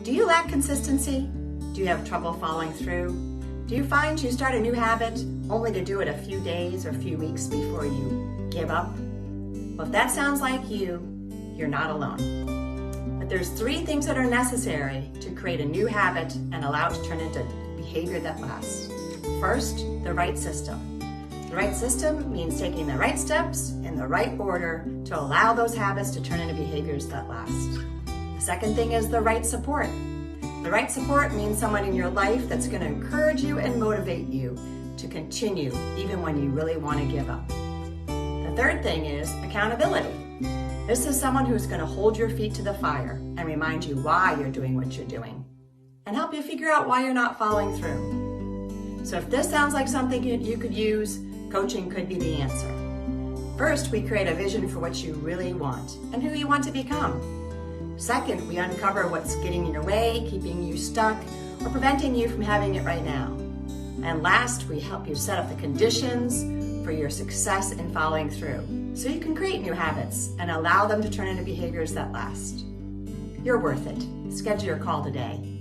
Do you lack consistency? Do you have trouble following through? Do you find you start a new habit only to do it a few days or a few weeks before you give up? Well, if that sounds like you, you're not alone. But there's 3 things that are necessary to create a new habit and allow it to turn into behavior that lasts. First, the right system. The right system means taking the right steps in the right order to allow those habits to turn into behaviors that last. The second thing is the right support. The right support means someone in your life that's going to encourage you and motivate you to continue even when you really want to give up. The third thing is accountability. This is someone who's going to hold your feet to the fire and remind you why you're doing what you're doing and help you figure out why you're not following through. So if this sounds like something you could use, coaching could be the answer. First, we create a vision for what you really want and who you want to become. Second, we uncover what's getting in your way, keeping you stuck, or preventing you from having it right now. And last, we help you set up the conditions for your success in following through, so you can create new habits and allow them to turn into behaviors that last. You're worth it. Schedule your call today.